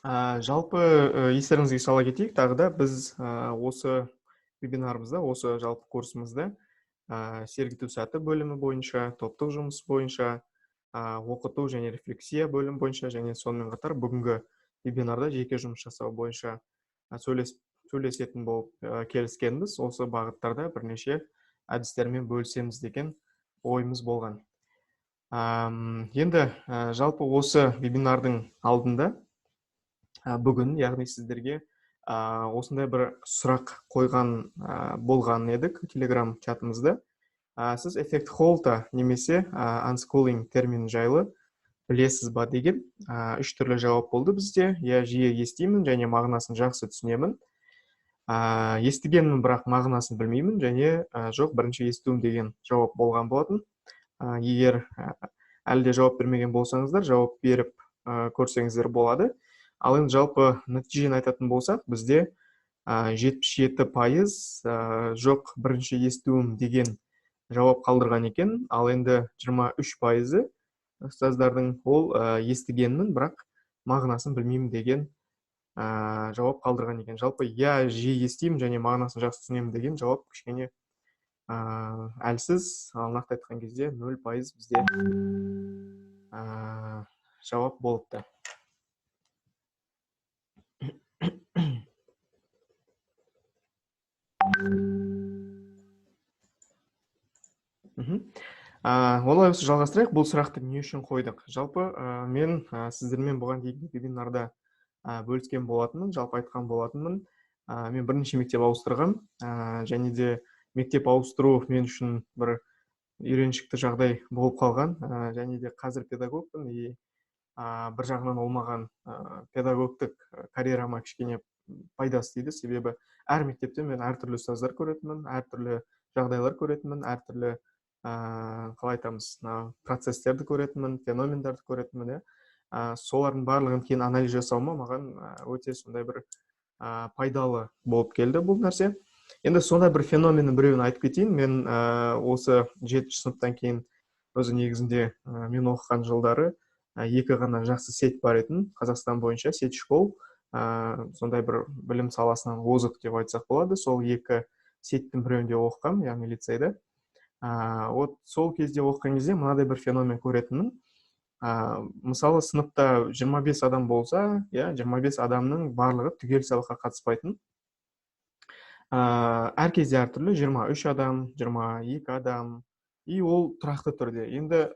Жалпы естеріңізге сала кетейік, тағы да біз осы вебинарымызда, осы жалпы курсымызда сергіту сәті бөлімі бойынша, топтық жұмыс бойынша, оқыту және рефлексия бөлімі бойынша, және сонымен қатар бүгінгі вебинарда жеке жұмыс жасау бойынша сөйлесетін болып келіскенбіз. Осы бағыттарда бірнеше әдістермен бөлісеміз деген ойымыз болған. Енді жалпы осы вебинардың алдында бүгін, яғни сіздерге осындай бір сұрақ қойған болған едік Telegram чатымызда. Сіз эффект Холта немесе unschooling термин жайлы білесіз ба деген 3 түрлі жауап болды бізде. Я жиі естимін және мағынасын жақсы түсінемін. Естігенмін, бірақ мағынасын білмеймін, және жоқ, бірінші естуім деген жауап болған болатын. Егер әлде жауап бермеген болсаңыздар, жауап беріп көрсеңіздер болады. Ал енді жалпы нәтижені айтатын болсақ, бізде 77% жоқ, бірінші естуім деген жауап қалдырған екен. Ал енді 23% ұстаздардың ол естігенмін, бірақ мағынасын білмеймін деген жауап қалдырған екен. Жалпы я жиі естимін және мағынасын жақсы түсінемін деген жауап кішкене әлсіз, ал нақты айтқан кезде 0% бізде жауап болыпты. Олай осы жалғастырайық. Бұл сұрақты не үшін қойдық? Жалпы мен сіздермен бұған дейінгі вебинарда бөліскен болатынмын, жалпы айтқан болатынмын. Мен бірнеше мектеп ауыстырғам, және де мектеп ауыстыру мен үшін бір үйреншікті жағдай болып қалған, және де қазір педагогпын, и бір жағынан олмаған педагогтық карьерама кішкене пайдасы тиді, себебі әр мектепте мен әртүрлі ұстаздар көретінмін, әртүрлі жағдайлар көретінмін, әртүрлі қалай айтамыз, процесстерді көретінмін, феномендерді көретінмін. Солардың барлығын кейін анализ жасауыма маған өте сондай бір пайдалы болып келді бұл нәрсе. Енді сондай бір феноменнің біреуін айтып кетейін. Мен осы 7-ші сыныптан кейін өзі негізінде мен оқыған жылдары екі ғана жақсы сет бар етін, Қазақстан бойынша сет школ, сондай бір білім саласынан озық деп айтсақ болады. Сол екі сеттің біреуінде оқығам, яғни лицейде. Сол кезде оқыған кезде мынадай бір феномен көретінмін. Мысалы, сыныпта 25 адам болса, 25 адамның барлығы түгел сабаққа қатыспайтын. Әр кезде әртүрлі 23 адам, 22 адам, и ол тұрақты түрде. Енді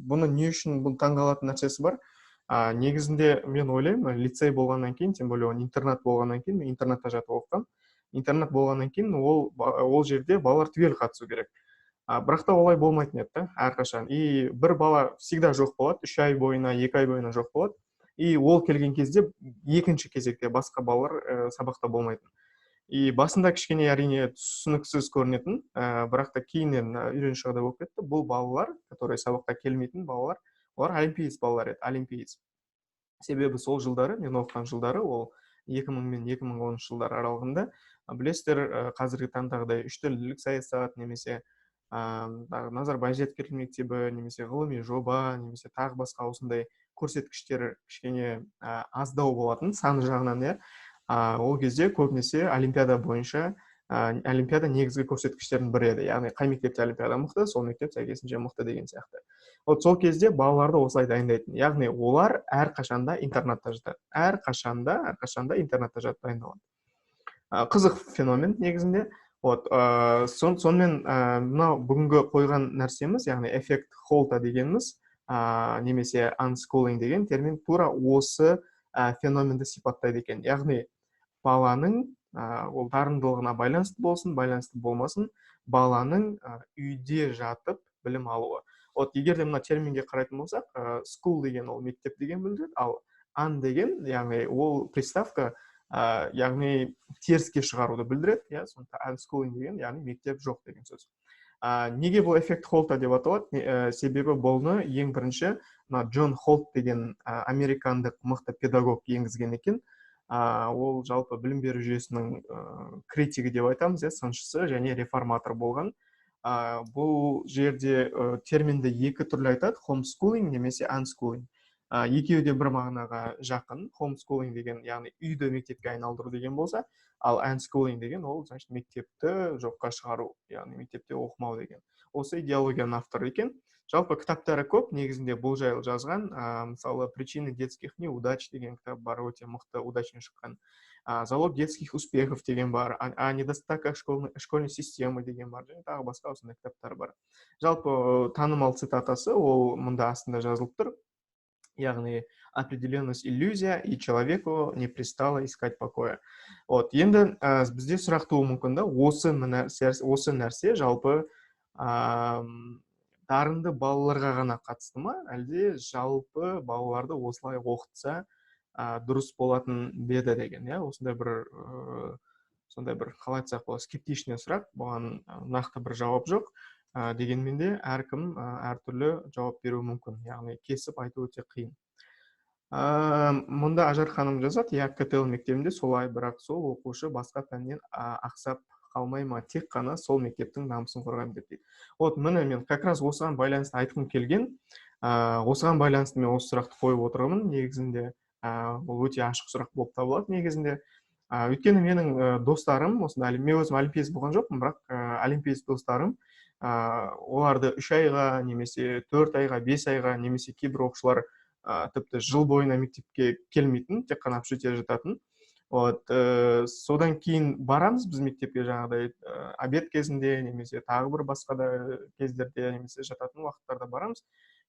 бұны не үшін бұл таңғалатын нәрсесі бар? Негізінде мен ойлаймын, лицей болғаннан кейін, тем более интернат болғаннан кейін, мен интернатта жатып оқығам. Интернат болғаннан кейін ол жерде балалар түгел қатысу керек. Бірақ та олай болмайтын еді, әрқашан. И бір бала всегда жоқ болады, 3 ай бойына, 2 ай бойына жоқ болады. И ол келген кезде екінші кезекте басқа балалар сабақта болмайтын. И басында кішкене әрине түсініксіз көрінетін, бірақ та кейіннен үйренші жағдай болып кетті. Бұл балалар, которые сабаққа келмейтін балалар, олар олимпиец балалар еді, олимпиец. Себебі сол жылдары, мен оқыған жылдары, ол 2000 мен 2010 жылдар аралығында, білесіздер, қазіргі таңдағыдай 3 тілділік саясат, немесе Назарбаев зияткерлік мектебі, немесе ғылыми жоба, немесе тағы басқа осындай көрсеткіштер кішкене аздау болатын саны жағынан. Ол кезде көбінесе олимпиада бойынша, олимпиада негізгі көрсеткіштердің бірі еді. Яғни қай мектепте олимпиада мықты, сол мектеп сәйкесінше мықты деген сияқты. Сол кезде балаларды осылай дайындайтын. Яғни олар әрқашанда интернатта жатады. Әрқашанда интернатта жатып дайындалады. Қызық феномен негізінде. Сонымен мынау бүгінгі қойған нәрсеміз, яғни эффект Холта дегеніміз, немесе unschooling деген термин тура осы феноменді сипаттайды екен. Яғни баланың ол дарындылығына байланысты болсын, байланысты болмасын, баланың үйде жатып білім алуы. Егер де мына терминге қарайтын болсақ, school деген ол мектеп деген білдіреді, ал un деген, яғни ол приставка, яғни теріске шығаруды білдіреді. Unschooling деген, яғни мектеп жоқ деген сөз. Неге бұл эффект Холта деп аталады? Себебі бұны ең бірінші Джон Холт деген американдық мықты педагог енгізген екен. Ол жалпы білім беру жүйесінің критигі деп айтамыз, сыншысы және реформатор болған. Бұл жерде терминді екі түрлі айтады, homeschooling немесе unschooling. екеуі де бір мағынаға жақын. Homeschooling деген, яғни үйді мектепке айналдыру деген болса, ал unschooling деген ол, значит, мектепті жоққа шығару, яғни мектепте оқымау деген. Осы идеологияның авторы екен. Жалпы кітаптары көп, негізінде бұл жайлы жазған. Мысалы, «Причины детских неудач» деген кітап бар, өте мықты, удачно шыққан. «Залог детских успехов» деген бар, «О недостатках школьной системы» деген бар, және тағы басқа осындай кітаптар бар. Жалпы танымал цитатасы ол мұнда астында жазылып тұр. Яғни, определенность иллюзия, и человеку не пристало искать покоя. Вот, енді бізде сұрақ туы мүмкін да, осы нәрсе жалпы дарынды балаларға ғана қатысты ма, әлде жалпы балаларды осылай оқытса дұрыс болатын беді деген, сондай бір қалай айтсақ болады, скептичный сұрақ, бұған нақты бір жауап жоқ. Дегенмен де әркім әртүрлі жауап беруі мүмкін, яғни кесіп айту өте қиын. Мұнда Ажар ханым жазады, КТЛ мектебінде солай, бірақ сол оқушы басқа пәннен ақсап қалмай ма, тек қана сол мектептің намысын қорғаймын деп дейді. Вот, міне мен как раз осыған байланысты айтқым келген. Осыған байланысты мен осы сұрақты қойып отырмын. Негізінде бұл өте ашық сұрақ болып табылады негізінде. Өйткені менің достарым, осында мен өзім олимпиаст болған жоқпын, бірақ олимпиаст достарым, оларды 3 айға, немесе 4 айға, 5 айға, немесе кейбір оқушылар тіпті жыл бойына мектепке келмейтін, тек қана общежитие жататын. Вот, содан кейін барамыз біз мектепке жаңағыдай обед кезінде, немесе тағы бір басқа да кездерде, немесе жататын уақыттарда барамыз.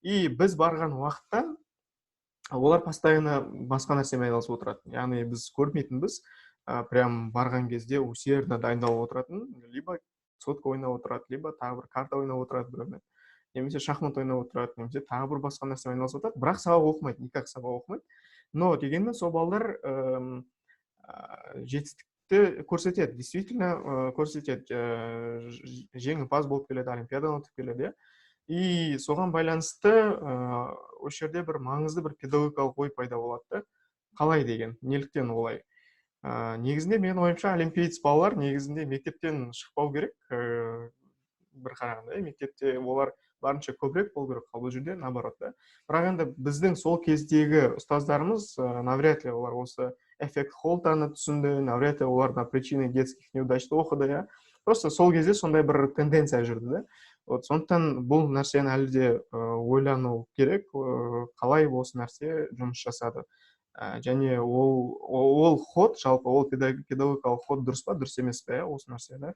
И біз барған уақытта олар постоянно басқа нәрсемен айналысып отыратын. Яғни біз көрмейтінбіз, прям барған кезде усердно дайындалып отыратын, либо сотка ойнап отырады, либо тағы бір карта ойнап отырады біреумен, немесе шахмат ойнап отырады, немесе тағы бір басқа нәрсемен айналысып отырады, бірақ сабақ оқымайды, никак сабақ оқымайды. Но дегенмен сол балалар жетістікті көрсетеді, действительно көрсетеді, жеңімпаз болып келеді, олимпиададан өтіп келеді. И соған байланысты осы жерде бір маңызды бір педагогикалық ой пайда болады. Қалай деген, неліктен олай? Негізінде менің ойымша олимпиец балалар негізінде мектептен шықпау керек. Бір қарағанда, мектепте олар барынша көбірек болу керек, бұл жерде наоборот да. Бірақ енді біздің сол кездегі ұстаздарымыз, навряд ли олар осы эффект Холтаны түсінді, навряд ли олар на причины детских неудачты оқыды. Просто сол кезде сондай бір тенденция жүрді да. Вот, сондықтан бұл нәрсені әлі де ойлану керек, қалай осы нәрсе жұмыс жасады. Және ол ход, жалпы ол педагогикалық ход дұрыс па, дұрыс емес пе, осы нәрсені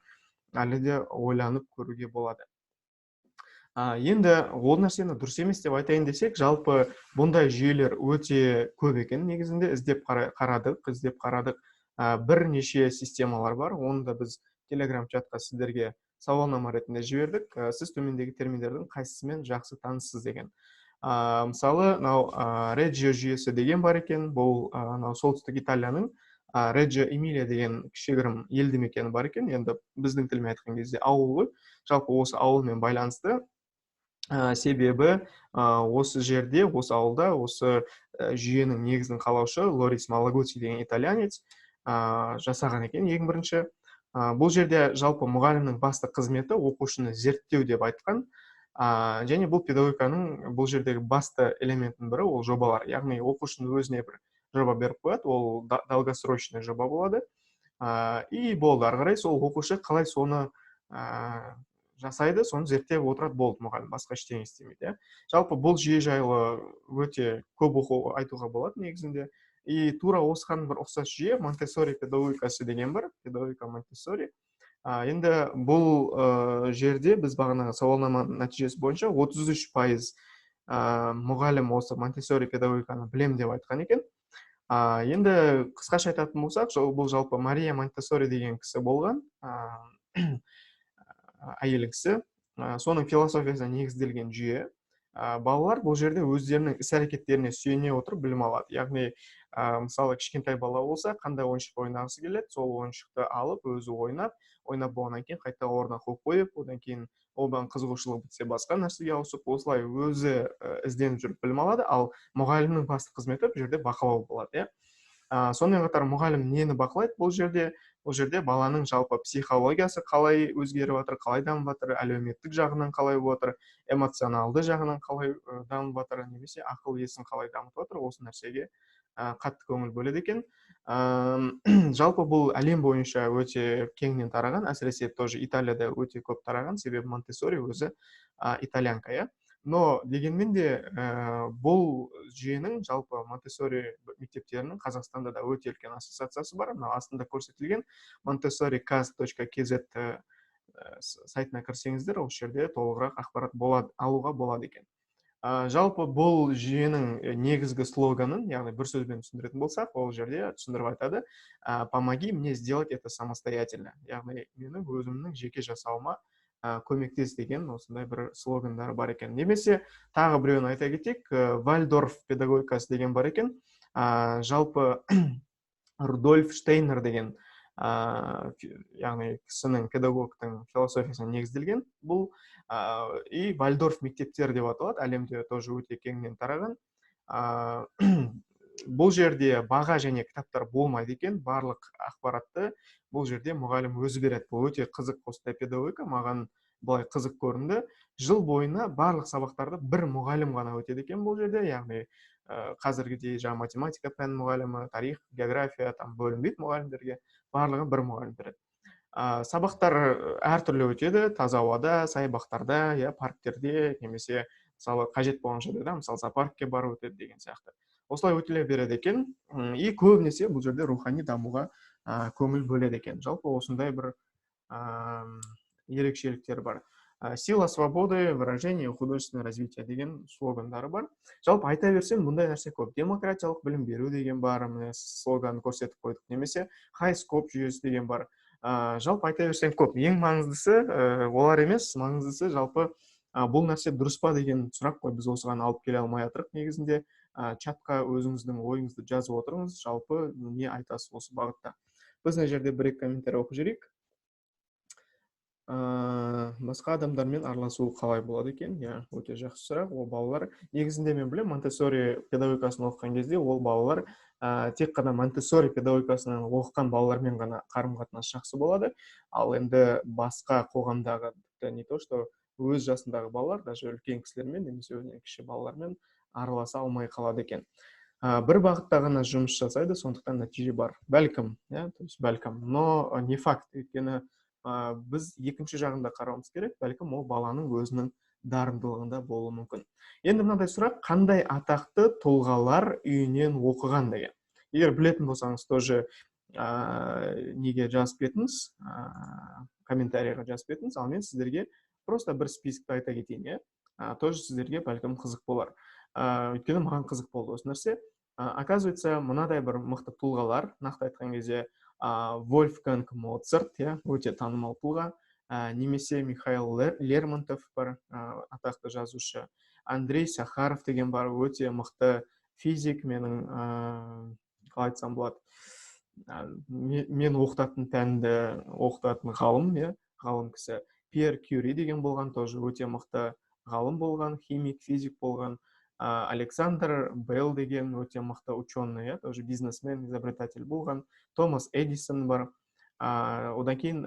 әлі де ойланып көруге болады. Енді ол нәрсені дұрыс емес деп айтайын десек, жалпы бұндай жүйелер өте көп екен негізінде, іздеп қарадық. Бірнеше системалар бар, оны да біз Telegram чатқа сіздерге сауалнама ретінде жібердік. Сіз төмендегі терминдердің қайсысымен жақсы таныссыз деген. Мысалы, Reggio жүйесі деген бар екен, бұл солтүстік Италияның Reggio Emilia деген кішігірім елді мекені бар екен, енді біздің тілмен айтқан кезде ауыл ғой. Жалпы осы ауылмен байланысты, себебі осы жерде, осы ауылда, осы жүйенің негізін қалаушы Лорис Малагути деген итальянец жасаған екен ең бірінші. Бұл жерде жалпы мұғалімнің басты қызметі оқушыны зерттеу деп айтқан. Және бұл педагогиканың бұл жердегі басты элементінің бірі ол жобалар. Яғни оқушының өзіне бір жоба беріп қояды, ол долгосрочный жоба болады. И болды, ары қарай сол оқушы қалай соны жасайды, соны зерттеп отырады, болды, мұғалім басқа ештеңе істемейді. Жалпы бұл жүйе жайлы өте көп айтуға болады негізінде. И тура осыған бір ұқсас жүйе Монтессори педагогикасы деген бар, педагогика Монтессори. Енді бұл жерде біз бағанағы сауалнама нәтижесі бойынша 33% мұғалім осы Монтессори педагогиканы білем деп айтқан екен. Енді қысқаша айтатын болсақ, бұл жалпы Мария Монтессори деген кісі болған, әйел кісі. Соның философиясына негізделген жүйе. Балалар бұл жерде өздерінің іс-әрекеттеріне сүйене отырып білім алады. Яғни, мысалы, кішкентай бала болса, қандай ойыншық ойнағысы келеді, сол ойыншықты алып, өзі ойнап болғаннан кейін қайта орнына қойып қойып, одан кейін одан қызығушылық бітсе басқа нәрсеге ауысып, осылай өзі ізденіп жүріп білім алады, ал мұғалімнің басты қызметі бұл жерде бақылау болады. Сонымен қатар мұғалім нені бақылайды бұл жерде? Бұл жерде баланың жалпы психологиясы қалай өзгеріп жатыр, қалай дамып жатыр, әлеуметтік жағынан қалай болып жатыр, эмоционалды жағынан қалай дамып жатыр, немесе ақыл есін қалай дамытып жатыр, осы нәрсеге қатты көңіл бөледі екен. Жалпы бұл әлем бойынша өте кеңінен тараған, әсіресе тоже Италияда өте көп тараған, себебі Монтессори өзі итальянка, иә. Но дегенмен де бұл жүйенің жалпы Монтессори мектептерінің Қазақстанда да өте үлкен ассоциациясы бар. Мына астында көрсетілген montessoricast.kz сайтына кірсеңіздер, осы жерде толығырақ ақпарат алуға болады екен. Жалпы бұл жүйенің негізгі слоганын, яғни бір сөзбен түсіндіретін болсақ, ол жерде түсіндіріп айтады: помоги мне сделать это самостоятельно. Яғни менің өзімнің жеке жасауыма көмектес деген осындай бір слогандар бар екен. Немесе тағы біреуін айта кетейік, Вальдорф педагогикасы деген бар екен. Жалпы Рудольф Штейнер деген яғни кісінің педагогтың философиясына негізделген бұл, и Вальдорф мектептері деп аталады, әлемде тоже өте кеңінен тараған. Бұл жерде баға және кітаптар болмайды екен, барлық ақпаратты бұл жерде мұғалім өзі береді. Бұл өте қызық осындай педагогика, маған былай қызық көрінді. Жыл бойына барлық сабақтарды бір мұғалім ғана өтеді екен бұл жерде, яғни қазіргідей жаңа математика пән мұғалімі, тарих, география там бөлінбейді мұғалімдерге, барлығы бір мұғалім береді. Сабақтар әртүрлі өтеді, таза ауада, саябақтарда, парктерде, немесе мысалы қажет болған жағдайда, мысалы зоопаркке барып өтеді деген сияқты. Осылай өтіле береді екен, и көбінесе бұл жерде рухани дамуға көңіл бөледі екен. Жалпы осындай бір ерекшеліктер бар. Сила свободы, выражение, художественное развитие деген слогандары бар. Жалпы айта берсем, бұндай нәрсе көп. Демократиялық білім беру деген бар, слоган көрсетіп қойдық, немесе high scope жүйесі деген бар. Жалпы айта берсем көп. Ең маңыздысы олар емес, маңыздысы жалпы бұл нәрсе дұрыс па деген сұрақ қой. Біз осыған алып келе алмай жатырық негізінде. Чатқа өзіңіздің ойыңызды жазып отырыңыз, жалпы не айтасыз осы бағытта. Біз мына жерде бір-екі комментарий оқып жіберейік. Басқа адамдармен араласу қалай болады екен? Өте жақсы сұрақ. Ол балалар, негізінде мен білем, Монтессори педагогикасын оқыған кезде ол балалар тек қана Монтессори педагогикасынан оқыған балалармен ғана қарым-қатынас жақсы болады. Ал енді басқа қоғамдағы, не то что өз жасындағы балалар, даже үлкен кісілермен, немесе өзінен кіші балалармен араласа алмай қалады екен. Бір бағытта ғана жұмыс жасайды, сондықтан нәтиже бар. Бәлкім, бәлкім, но не факт. Өйткені біз екінші жағында қарауымыз керек, бәлкім ол баланың өзінің дарындылығында болуы мүмкін. Енді мынадай сұрақ: қандай атақты тұлғалар үйінен оқыған деген? Егер білетін болсаңыз, тоже неге жазып кетіңіз, комментарийға жазып кетіңіз, ал мен сіздерге просто бір спискті айта кетейін, тоже сіздерге бәлкім қызық болар. Өйткені маған қызық болды осы нәрсе. Оказывается, мынадай бір мықты тұлғалар, нақты айтқан кезде Вольфганг Моцарт, өте танымал тұлға, немесе Михаил Лермонтов бар, атақты жазушы, Андрей Сахаров деген бар, өте мықты физик, менің, қалай айтсам болады, мен оқытатын пәнді оқытатын ғалым, ғалым кісі. Пьер Кюри деген болған, тоже өте мықты ғалым болған, химик, физик болған. Александр Белл деген өте мықты ученый, тоже бизнесмен, изобретатель болған. Томас Эдисон бар. Одан кейін,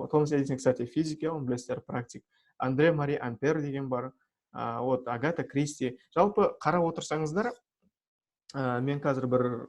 Томас Эдисон, кстати, физик, он білесіздер, практик. Андре Мари Ампер деген бар. Агата Кристи. Жалпы қарап отырсаңыздар, мен қазір бір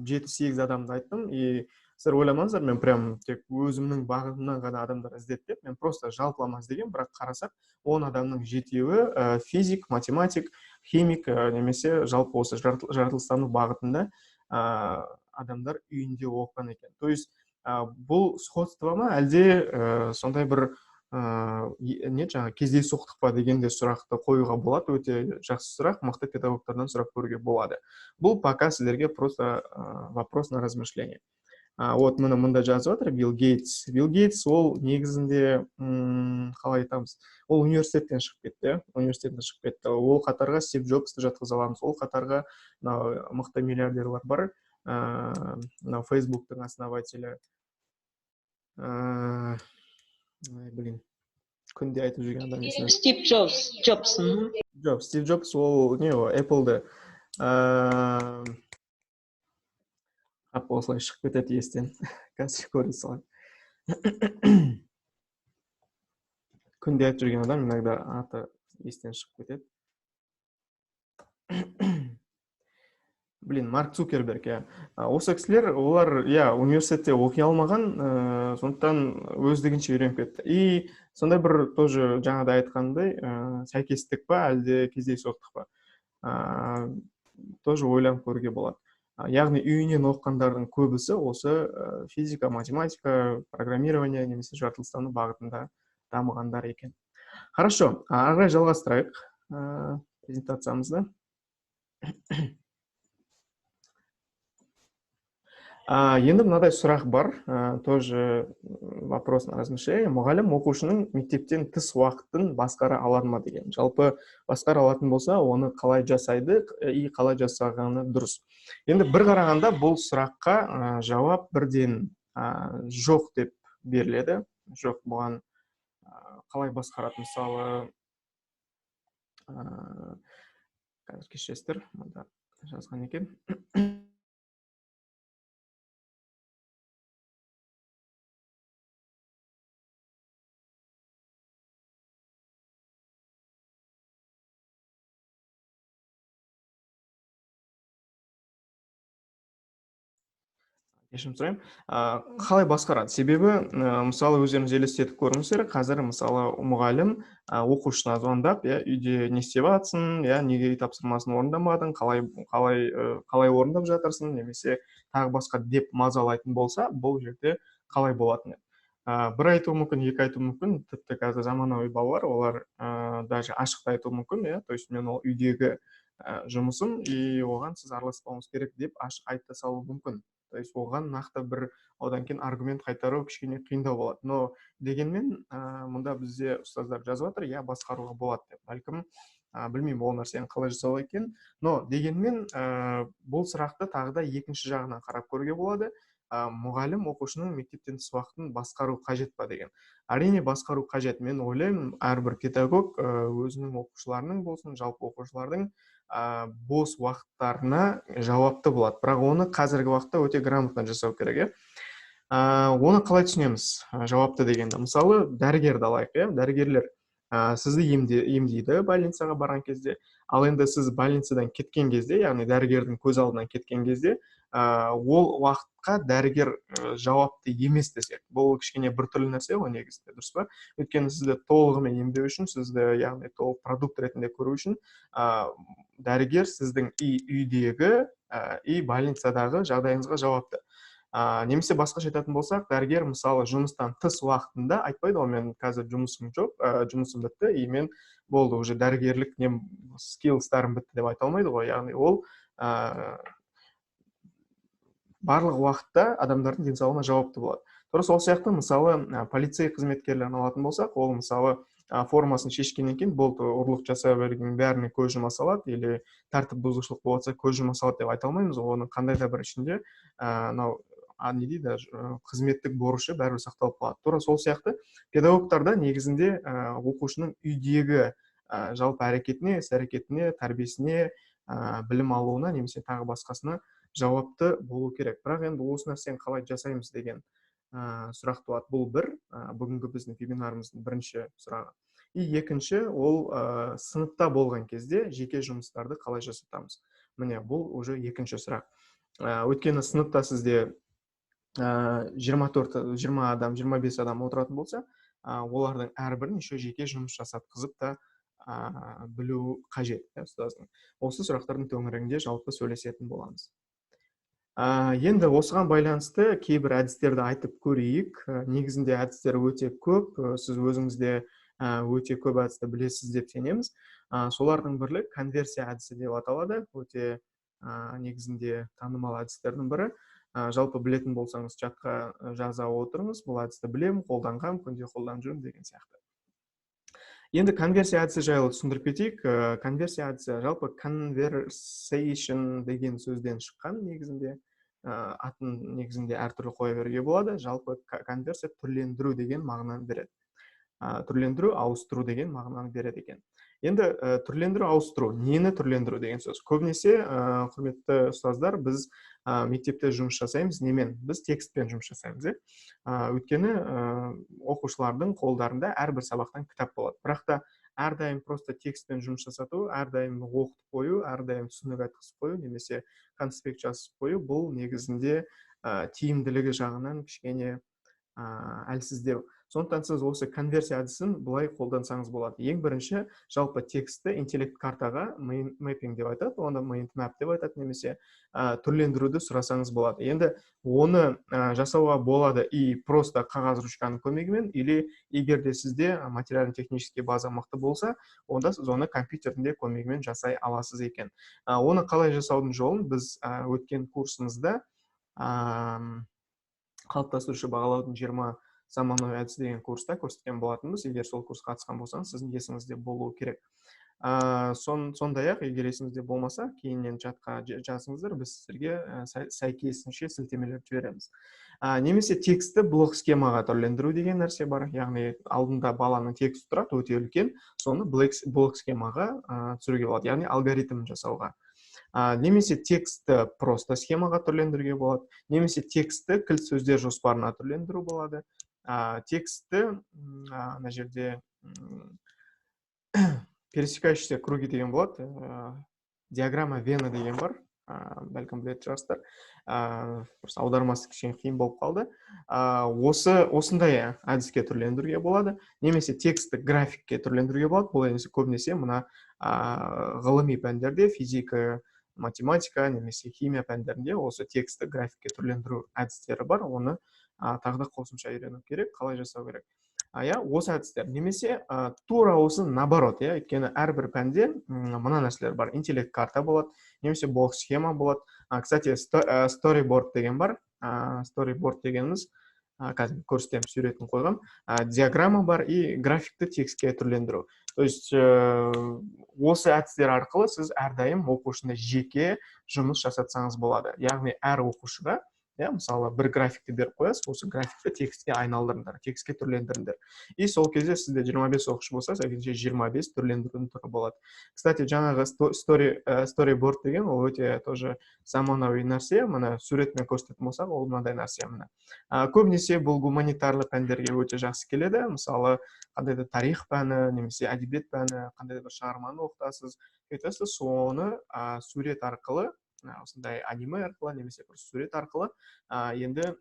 7-8 адамды айттым, и сіздер ойламаңыздар, мен прям тек өзімнің бағытымнан ғана адамдар іздеп, мен просто жалпылама іздеген, бірақ қарасақ, 10 адамның 7-еуі физик, математик, химик, немесе жалпы осы жаратылыстану бағытында адамдар үйінде оқыған екен. То есть бұл сходство ма, әлде сондай бір кездейсоқтық па дегенде сұрақты қоюға болады. Өте жақсы сұрақ, мықты педагогтардан сұрақ көруге болады. Бұл пока сіздерге просто вопрос на размышление. Вот мұны мұнда жазып отыр, Билл Гейтс. Билл Гейтс ол негізінде, қалай айтамыз, ол университеттен шығып кетті. Ол қатарға Стив Джобсты жатқыза аламыз. Ол қатарға мықты миллиардерлар бар. Фейсбуктың основателі, күнде айтып жүрген адам есімде. Стив Джобс. Стив Джобс ол Apple'ды. осылай шығып кетеді естен. Қазір көре салайын. Күнде айтып жүрген адам иногда аты естен шығып кетеді. Блин, Марк Цукерберг, иә. Осы кісілер, олар, иә, университетте оқи алмаған, сондықтан өздігінше үйреніп кетті. И сондай бір тоже жаңада айтқандай, сәйкестік па, әлде кездейсоқтық па? Тоже ойланып көруге болады. Яғни үйінен оқығандардың көбісі осы физика, математика, программирование немесе жаратылыстану бағытында дамығандар екен. Хорошо, ары қарай жалғастырайық презентациямызды. Енді мынадай сұрақ бар, тоже вопрос на размышление. Мұғалім оқушының мектептен тыс уақытын басқара алады ма деген. Жалпы басқара алатын болса, оны қалай жасайды и қалай жасағаны дұрыс. Енді бір қарағанда бұл сұраққа жауап бірден жоқ деп беріледі. Жоқ, бұған қалай басқарады, мысалы, қазір кешіресіздер, мұнда жазған екен. Кешірім сұраймын. Қалай басқарады? Себебі, мысалы, өздеріңіз елестетіп көріңіздер, қазір, мысалы, мұғалім оқушысына звондап, үйде не істеп жатсың, неге үй тапсырмасын орындамадың, қалай орындап жатырсың, немесе тағы басқа деп мазалайтын болса, бұл жерде қалай болатын еді? Бір айтуы мүмкін, екі айтуы мүмкін, тіпті қазір заманауи балалар, олар даже ашық айтуы мүмкін, то есть мен ол үйдегі жұмысым, и оған сіз араласпауыңыз керек деп ашық айта салуы мүмкін. То есть оған нақты бір одан кейін аргумент қайтару кішкене қиындау болады. Но дегенмен, мұнда бізде ұстаздар жазып жатыр, басқаруға болады деп. Бәлкім, білмеймін ол нәрсені қалай жасау екен. Но дегенмен, бұл сұрақты тағы да екінші жағынан қарап көруге болады. Мұғалім оқушының мектептен тыс уақытын басқару қажет па деген. Әрине басқару қажет. Мен ойлаймын, әрбір педагог өзінің оқушыларының болсын, жалпы оқушылардың бос уақыттарына жауапты болады. Бірақ оны қазіргі уақытта өте грамотно жасау керек. Оны қалай түсінеміз жауапты дегенді? Мысалы, дәрігерді алайық. Дәрігерлер сізді емдейді больницаға барған кезде. Ал енді сіз больницадан кеткен кезде, яғни дәрігердің көз алдынан кеткен кезде, ол уақытқа дәрігер жауапты емес десек. Бұл кішкене біртүрлі нәрсе ғой негізінде, дұрыс па? Өйткені сізді толығымен емдеу үшін, сізді яғни толық продукт ретінде көру үшін, дәрігер сіздің үйдегі и больницадағы жағдайыңызға жауапты. Немесе басқаша айтатын болсақ, дәрігер мысалы жұмыстан тыс уақытында айтпайды ғой, мен қазір жұмысым жоқ, жұмысым бітті, и мен болды, уже дәрігерлік скиллстарым бітті деп айта алмайды ғой. Яғни ол барлық уақытта адамдардың денсаулығына жауапты болады. Тура сол сияқты, мысалы, полицей қызметкерлерін алатын болсақ, ол мысалы формасын шешкеннен кейін болды, ұрлық жасай берген бәріне көз жұма салады, или тәртіп бұзушылық болса көз жұма салады деп айта алмаймыз. Оның қандай да бір ішінде не дейді, қызметтік борышы бәрібір сақталып қалады. Тура сол сияқты педагогтарда негізінде оқушының үйдегі жалпы әрекетіне, іс-әрекетіне, тәрбиесіне, білім алуына немесе тағы басқасына жауапты болу керек. Бірақ енді осы нәрсені қалай жасаймыз деген сұрақ туады. Бұл бір, бүгінгі біздің вебинарымыздың бірінші сұрағы. И екінші, ол сыныпта болған кезде жеке жұмыстарды қалай жасатамыз. Міне, бұл уже екінші сұрақ. Өйткені сыныпта сізде 20 адам, 25 адам отыратын болса, олардың әрбірін еще жеке жұмыс жасатқызып та білу қажет, ұстаздың. Осы сұрақтардың төңірегінде жалпы сөйлесетін боламыз. Енді осыған байланысты кейбір әдістерді айтып көрейік. Негізінде әдістер өте көп, сіз өзіңізде өте көп әдісті білесіз деп сенеміз. Солардың бірлі конверсия әдісі деп аталады. Өте негізінде танымал әдістердің бірі. Жалпы білетін болсаңыз чатқа жаза отырыңыз, бұл әдісті білемін, қолданғам, күнде қолданып жүрмін деген сияқты. Енді конверсия әдісі жайлы түсіндіріп кетейік. Конверсия әдісі жалпы conversation деген сөзден шыққан негізінде. Атын негізінде әртүрлі қоя беруге болады. Жалпы конверсия түрлендіру деген мағынаны береді. Түрлендіру, ауыстыру деген мағынаны береді екен. Енді түрлендіру ауыстыру, нені түрлендіру деген сөз. Көбінесе құрметті ұстаздар, біз мектепте жұмыс жасаймыз, немен? Біз текстпен жұмыс жасаймыз, өйткені оқушылардың қолдарында әрбір сабақтан кітап болады. Бірақ та әрдайым просто текстпен жұмыс жасату, әрдайым оқытып қою, әрдайым түсінік айтқызып қою, немесе конспект жазып қою, бұл негізінде тиімділігі жағынан кішкене әлсіздеу. Сондықтан сіз осы конверсия әдісін былай қолдансаңыз болады. Ең бірінші, жалпы текстті интеллект картаға мэппинг деп айтады, оны майндмап деп айтады, немесе түрлендіруді сұрасаңыз болады. Енді оны жасауға болады и просто қағаз ручканың көмегімен, или егер де сізде материально-технический база мықты болса, онда сіз оны компьютердің де көмегімен жасай аласыз екен. Оны қалай жасаудың жолын біз өткен курсымызда қалыптастырушы бағалаудың 20 заманауи әдісі деген курста көрсеткен болатынбыз. Егер сол курсқа қатысқан болсаңыз, сіздің есіңізде болуы керек. Сондай-ақ, егер есіңізде болмаса, кейіннен чатқа жазыңыздар, біз сіздерге сәйкесінше сілтемелер жібереміз. Немесе текстті блок схемаға түрлендіру деген нәрсе бар. Яғни алдында баланың тексті тұрады, өте үлкен, соны блок схемаға түсіруге болады, яғни алгоритм жасауға. Немесе текстті просто схемаға түрлендіруге болады, немесе текстті кілт сөздер жоспарына түрлендіру болады. Текстті мына жерде пересекающиеся круги деген болады, диаграмма Вена деген бар, бәлкім білетін шығарсыздар. Просто аудармасы кішкене қиын болып қалды. Осындай әдіске түрлендіруге болады, немесе текстті графикке түрлендіруге болады. Бұл енді көбінесе мына ғылыми пәндерде, физика, математика, немесе химия пәндерінде осы текстті графикке түрлендіру әдістері бар. Оны тағы да қосымша үйрену керек, қалай жасау керек. Осы әдістер. Немесе тура осы наоборот, өйткені әрбір пәнде мына нәрселер бар. Интеллект карта болады, немесе блок схема болады. Кстати, storyboard деген бар. Storyboard дегеніміз, қазір көрсетем, суретін қойғам. Диаграмма бар и графикті текстке түрлендіру. То есть осы әдістер арқылы сіз әрдайым оқушыны жеке жұмыс жасатсаңыз болады. Яғни әр оқушыға, мысалы, бір графикті беріп қоясыз, осы графикті текстке айналдырыңдар, текстке түрлендіріңдер. И сол кезде сізде 25 оқушы болса, сәйкесінше 25 түрлендірудің түрі болады. Кстати, жаңағы storyboard деген, ол өте тоже заманауи нәрсе. Мына суретмен көрсететін болсақ, ол мынандай нәрсе мына. Көбінесе бұл гуманитарлы пәндерге өте жақсы келеді. Мысалы, қандай да тарих пәні, немесе әдебиет пәні, қандай да бір шығарманы оқытасыз, сөйтесіз, соны сурет арқылы, осындай аниме арқылы, немесе бір сурет арқылы енді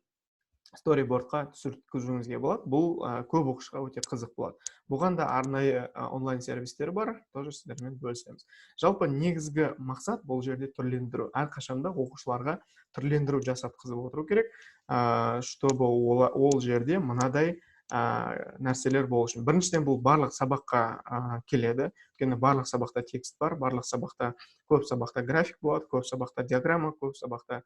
storyboardқа түсірткізуіңізге болады. Бұл көп оқушыға өте қызық болады. Бұған да арнайы онлайн сервистер бар, тоже сіздермен бөлісеміз. Жалпы негізгі мақсат бұл жерде түрлендіру. Әрқашанда оқушыларға түрлендіру жасатқызып отыру керек, чтобы ол жерде мынадай нәрселер болу үшін. Біріншіден, бұл барлық сабаққа келеді. Өйткені барлық сабақта текст бар, барлық сабақта, көп сабақта график болады, көп сабақта диаграмма, көп сабақта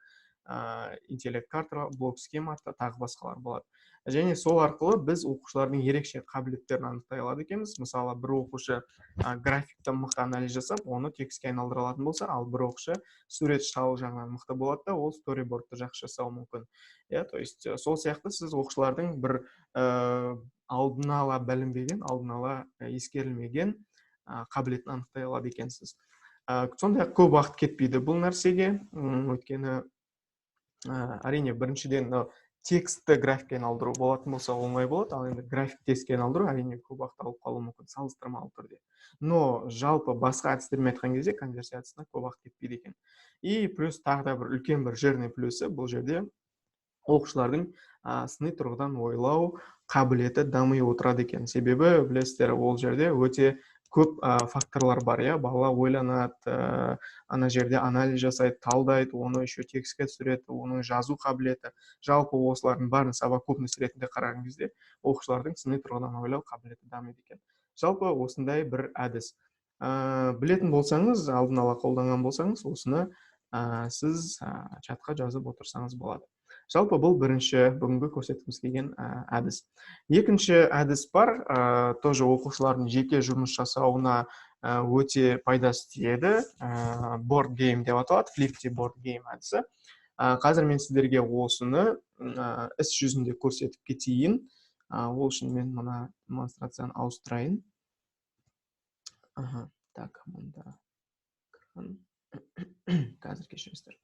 интеллект карта, блок схема, тағы басқалар болады. Және сол арқылы біз оқушылардың ерекше қабілеттерін анықтай алады екенбіз. Мысалы, бір оқушы графикті мықты анализ жасап, оны текстке айналдыра алатын болса, ал бір оқушы сурет шығару жағынан мықты болады да, ол storyboardты жақсы жасауы мүмкін. То есть сол сияқты сіз оқушылардың бір алдын ала білінбеген, алдын ала ескерілмеген қабілетін анықтай алады екенсіз. Сондай-ақ көп уақыт кетпейді бұл нәрсеге, өйткені әрине біріншіден текстті графикке айналдыру болатын болса оңай болады, ал енді график текстке айналдыру әрине көп уақыт алып қалуы мүмкін, салыстырмалы түрде. Но жалпы басқа әдістермен айтқан кезде конверсия әдісіне көп уақыт кетпейді екен. И плюс тағы да бір үлкен бір жирный плюсы, бұл жерде оқушылардың сыни тұрғыдан ойлау қабілеті дами отырады екен. Себебі білесіздер, ол жерде өте көп факторлар бар, бала ойланады, ана жерде анализ жасайды, талдайды, оны еще текстке түсіреді, оның жазу қабілеті. Жалпы осылардың барын совокупность ретінде қараған кезде оқушылардың сыни тұрғыдан ойлау қабілеті дамиды екен. Жалпы осындай бір әдіс. Білетін болсаңыз, алдын ала қолданған болсаңыз, осыны сіз чатқа жазып отырсаңыз болады. Жалпы бұл бірінші бүгінгі көрсеткіміз келген әдіс. Екінші әдіс бар, тоже оқушылардың жеке жұмыс жасауына өте пайдасы тиеді. Board game деп аталады, Flipty board game әдісі. Қазір мен сіздерге осыны іс жүзінде көрсетіп кетейін. Ол үшін мен мына демонстрацияны ауыстырайын. Ага, так, мында қазір кешіріңіздер.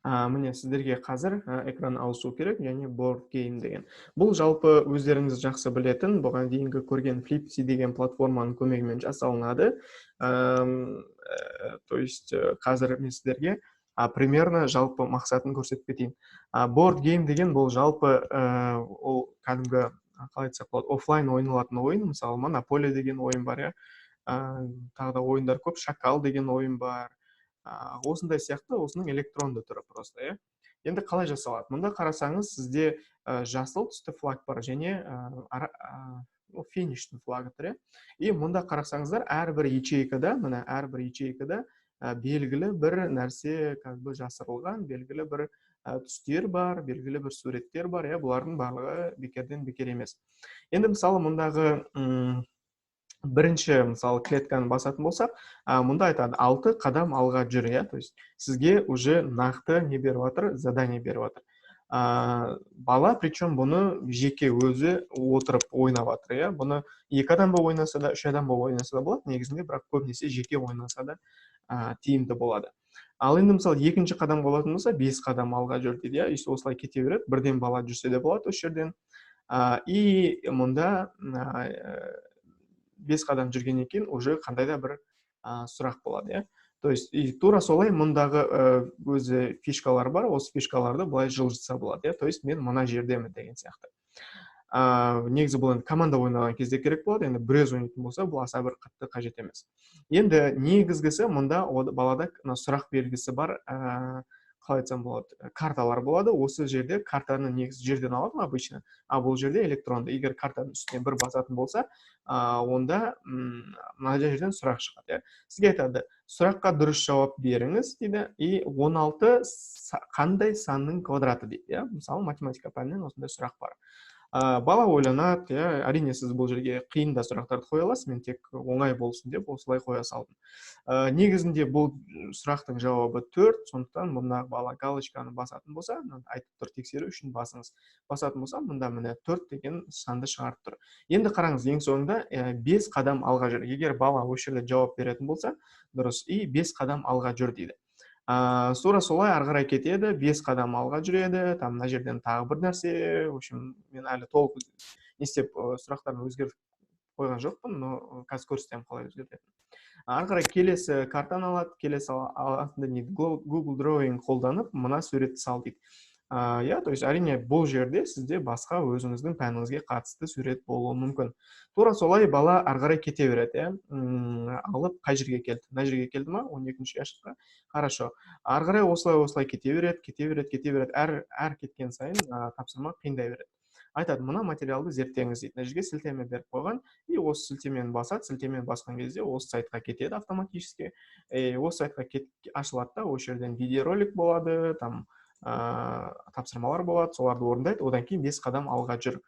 Міне сіздерге қазір экран ауысу керек, яғни board game деген. Бұл жалпы өздеріңіз жақсы білетін, бұған дейінгі көрген Flipsy деген платформаның көмегімен жасалынады. То есть қазір мен сіздерге примерно жалпы мақсатын көрсетіп кетейін. Board game деген бұл жалпы ол кәдімгі қалай айтсақ болады, офлайн ойналатын ойын, мысалы Monopoly деген ойын бар, иә. Тағы да ойындар көп, Шакал деген ойын бар. Осындай сияқты осының электронды түрі просто, иә. Енді қалай жасалады? Мұнда қарасаңыз, сізде жасыл түсті флаг бар және фиништің флагы тұр, иә. И мұнда қарасаңыздар, әрбір ячейкада белгілі бір нәрсе жасырылған, белгілі бір түстер бар, белгілі бір суреттер бар, иә. Бұлардың барлығы бекерден бекер емес. Енді мысалы мұндағы бірінші мысалы клетканы басатын болсақ, мұнда айтады 6 қадам алға жүр, иә. То есть сізге уже нақты не беріп жатыр, задание беріп жатыр. Бала, причем бұны жеке өзі отырып ойнап жатыр, иә. Бұны 2 адам болып ойнаса да, 3 адам болып ойнаса да болады, негізінде, бірақ көбінесе жеке ойнаса да тиімді болады. Ал енді мысалы екінші қадам болатын болса, 5 қадам алға жүр дейді, иә. Осылай кете береді, бірден бала жүрсе де болады осы жерден. И мұнда 5 қадам жүргеннен кейін уже қандай да бір сұрақ болады, иә. То есть тура солай мұндағы өзі фишкалар бар, осы фишкаларды былай жылжытса болады, иә. То есть мен мына жердемін деген сияқты. Негізі бұл енді команда ойнаған кезде керек болады, енді біраз ойнайтын болса, бұл аса бір қатты қажет емес. Енді негізгісі мұнда балада сұрақ белгісі бар, қалай айтсам болады, карталар болады. Осы жерде картаны негізі жерден алады обычно, бұл жерде электронды. Егер картаның үстіне бір басатын болса, онда мына жерден сұрақ шығады. Сізге айтады, сұраққа дұрыс жауап беріңіз дейді, и 16 қандай санның квадраты дейді. Мысалы математика пәнінен осындай сұрақ бар. Бала ойланады, әрине сіз бұл жерге қиын да сұрақтарды қоя аласыз, мен тек оңай болсын деп осылай қоя салдым. Негізінде бұл сұрақтың жауабы 4, сондықтан мұнда бала галочканы басатын болса, айтып тұр, тексеру үшін басыңыз. Басатын болса, мұнда міне 4 деген санды шығарып тұр. Енді қараңыз, ең соңында 5 қадам алға жүр. Егер бала осы жерде жауап беретін болса, дұрыс, и 5 қадам алға жүр дейді. Сура солай арғарай кетеді, 5 қадам алға жүреді, там мына жерден тағы бір нәрсе, в общем, мен әлі толық не істеп сұрақтарын өзгертіп қойған жоқпын, но қазір көрсетемін қалай өзгертетінін. Арғарай келесі картаны алады, келесі алтында Google Drawing қолданып, мына суретті сал дейді. То есть әрине бұл жерде сізде басқа өзіңіздің пәніңізге қатысты сурет болуы мүмкін. Тура солай бала арғарай кете береді, алып қай жерге келді? Мына жерге келді ма? 12-ші ящикқа. Хорошо. Арғарай осылай кете береді. Әр кеткен сайын тапсырма қиындай береді. Айтады, мына материалды зерттеңіз дейді. Мына жерге сілтеме беріп қойған, и осы сілтемені басады, сілтемені басқан кезде осы сайтқа кетеді автоматически. Осы сайтқа ашылады да, осы жерден видеоролик болады, там тапсырмалар болады, соларды орындайды, одан кейін 5 қадам алға жүр.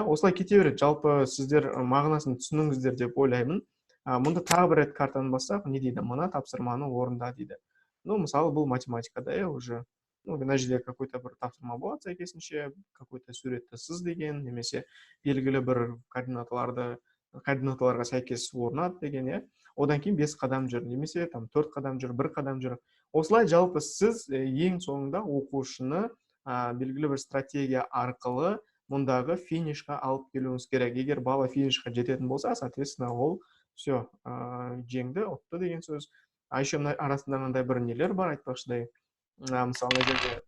Осылай кете береді. Жалпы сіздер мағынасын түсініңіздер деп ойлаймын. Мұнда тағы бір рет картаны бассақ, не дейді? Мына тапсырманы орында дейді. Мысалы, бұл математикада, уже мына жерде какой-то бір тапсырма болады, сәйкесінше, какой-то суретті сыз деген, немесе белгілі бір координаталарға сәйкес орнат деген, одан кейін 5 қадам жүр, немесе 4 қадам жүр, 1 қадам жүр. Осылай жалпы сіз ең соңында оқушыны белгілі бір стратегия арқылы мұндағы финишқа алып келуіңіз керек. Егер бала финишқа жететін болса, соответственно, ол все, жеңді, ұтты деген сөз. Еще арасында мынандай бір нелер бар, айтпақшыдай. Мысалы, мына жерде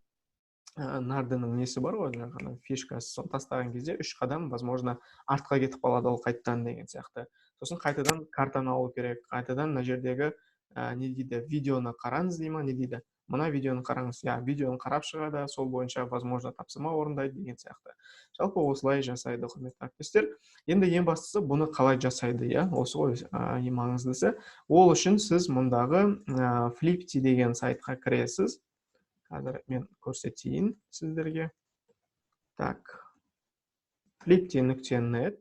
нардының несі бар ғой, жаңағы фишкасы тастаған кезде 3 қадам, возможно, артқа кетіп қалады ол қайтадан деген сияқты. Сосын қайтадан картаны алу керек, қайтадан мына жердегі не дейді, видеоны қараңыз дей ма, не дейді, мына видеоны қараңыз, видеоны қарап шығады, сол бойынша, возможно, тапсырма орындайды деген сияқты. Жалпы осылай жасайды, құрметті әріптестер. Енді ең бастысы бұны қалай жасайды, осы ғой ең маңыздысы. Ол үшін сіз мұндағы Flipsy деген сайтқа кіресіз. Қазір мен көрсетейін сіздерге. Так, flipsy.net.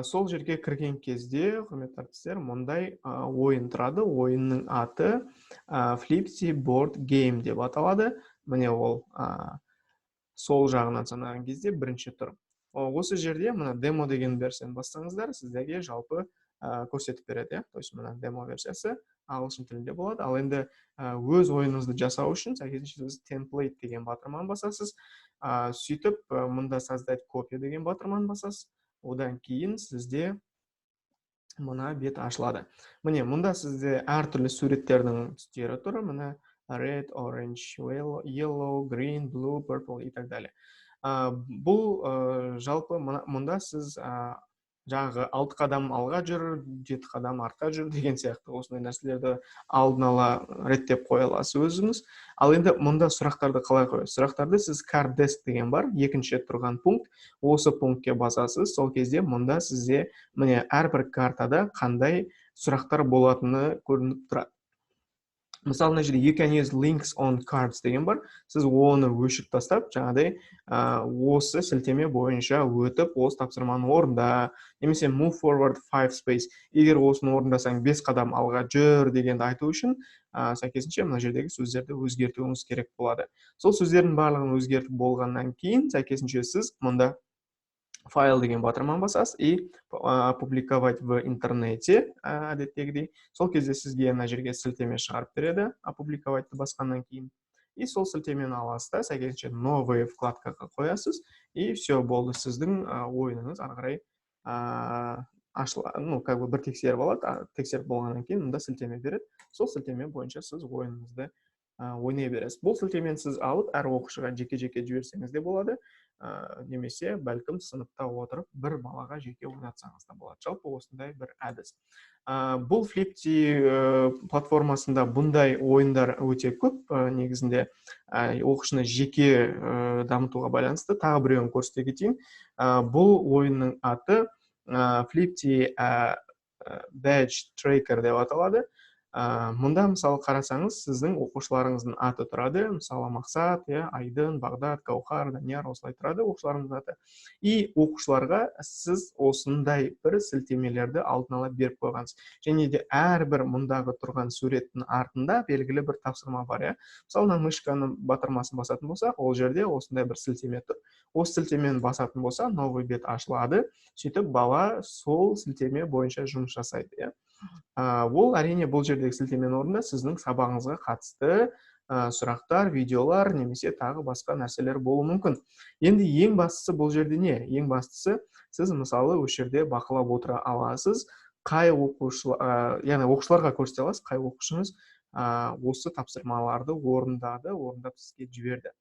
Сол жерге кірген кезде, құрметті әріптестер, мұндай ойын тұрады. Ойынның аты Flipsy Board Game деп аталады. міне ол сол жағынан санаған кезде бірінші тұр. Осы жерде мына демо деген версияны бассаңыздар, сіздерге жалпы көрсетіп береді, иә. То есть мына демо версиясы ағылшын тілінде болады. Ал енді өз ойыңызды жасау үшін сәйкесінше сіз template деген батырманы басасыз. Сөйтіп мұнда создать копия деген батырманы басасыз. Одан кейін сізде мына бет ашылады. Міне, мұнда сізде әртүрлі суреттердің түстері тұр. Мына red, orange, yellow, green, blue, purple и так далее. Бұл жалпы мұнда сіз жаңағы 6 қадам алға жүр, 7 қадам артқа жүр деген сияқты осындай нәрселерді алдын ала реттеп қоя аласыз өзіңіз. Ал енді мұнда сұрақтарды қалай қоясыз? Сұрақтарды сіз card desk деген бар, екінші тұрған пункт. Осы пунктке басасыз. Сол кезде мұнда сізде міне әрбір картада қандай сұрақтар болатыны көрініп тұрады. Мысалы, мына жерде you can use links on cards деген бар. Сіз оны өшіріп тастап, жаңағыдай осы сілтеме бойынша өтіп, осы тапсырманы орында, немесе move forward 5 space. Егер осыны орындасаң 5 қадам алға жүр дегенді айту үшін, сәйкесінше мына жердегі сөздерді өзгертуіңіз керек болады. Сол сөздердің барлығын өзгертіп болғаннан кейін, сәйкесінше сіз мұнда файл деген батырманы басасыз и опубликовать в интернете әдеттегідей. Сол кезде сізге мына жерге сілтеме шығарып береді, опубликовайтты басқаннан кейін. И сол сілтемені аласыз да, сәйкесінше новый вкладкаға қоясыз, и все болды, сіздің ойыныңыз ары қарай как бы бір тексеріп алады, тексеріп болғаннан кейін мұнда сілтеме береді. Сол сілтеме бойынша сіз ойыныңызды ойнай бересіз. Бұл сілтемені сіз алып, әр оқушыға жеке-жеке жіберсеңіз де болады, немесе бәлкім сыныпта отырып бір балаға жеке ойнатсаңыз да болады. Жалпы осындай бір әдіс. Бұл Flipti платформасында бұндай ойындар өте көп, негізінде оқушыны жеке дамытуға байланысты. Тағы біреуін көрсете кетейін. Бұл ойынның аты Flipti Badge Tracker деп аталады. Мұнда мысалы қарасаңыз, сіздің оқушыларыңыздың аты тұрады. Мысалы Мақсат, Айдын, Бағдат, Гаухар, Данияр, осылай тұрады оқушыларыңыздың аты. И оқушыларға сіз осындай бір сілтемелерді алдын ала беріп қойғансыз. Және де әрбір мұндағы тұрған суреттің артында белгілі бір тапсырма бар. Мысалы, мышканың батырмасын басатын болсақ, ол жерде осындай бір сілтеме тұр. Осы сілтемені басатын болса, новый бет ашылады. Сөйтіп бала сол сілтеме бойынша жұмыс жасайды. Ол әрине бұл жердегі сілтеменің орнында сіздің сабағыңызға қатысты сұрақтар, видеолар, немесе тағы басқа нәрселер болуы мүмкін. Енді ең бастысы бұл жерде не? Ең бастысы сіз мысалы осы жерде бақылап отыра аласыз, қай яғни оқушыларға көрсете аласыз, қай оқушыңыз осы тапсырмаларды орындап сізге жіберді.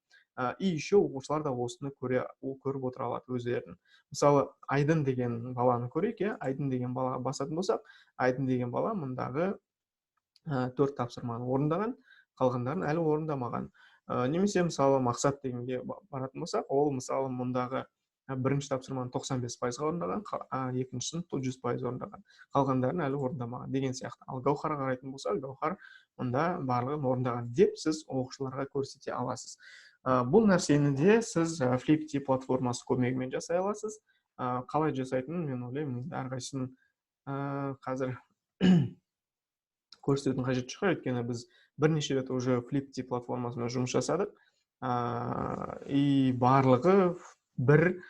И еще оқушылар да осыны көріп отыра алады өздерін. Мысалы, Айдын деген баланы көрейік, Айдын деген балаға басатын болсақ, Айдын деген бала мұндағы 4 тапсырманы орындаған, қалғандарын әлі орындамаған. Немесе мысалы Мақсат дегенге баратын болсақ, ол мысалы мұндағы бірінші тапсырманы 95% орындаған, екіншісін 100% орындаған, қалғандарын әлі орындамаған деген сияқты. Ал Гаухарға қарайтын болсақ, Гаухар мұнда барлығын орындаған деп сіз оқушыларға көрсете аласыз. Бұл нәрсені де сіз Flipti платформасы көмегімен жасай аласыз. Қалай жасайтынын мен ойлаймын, әрқайсысын қазір көрсетудің қажеті жоқ, өйткені біз бірнеше рет уже Flipti платформасымен жұмыс жасадық. И барлығы бір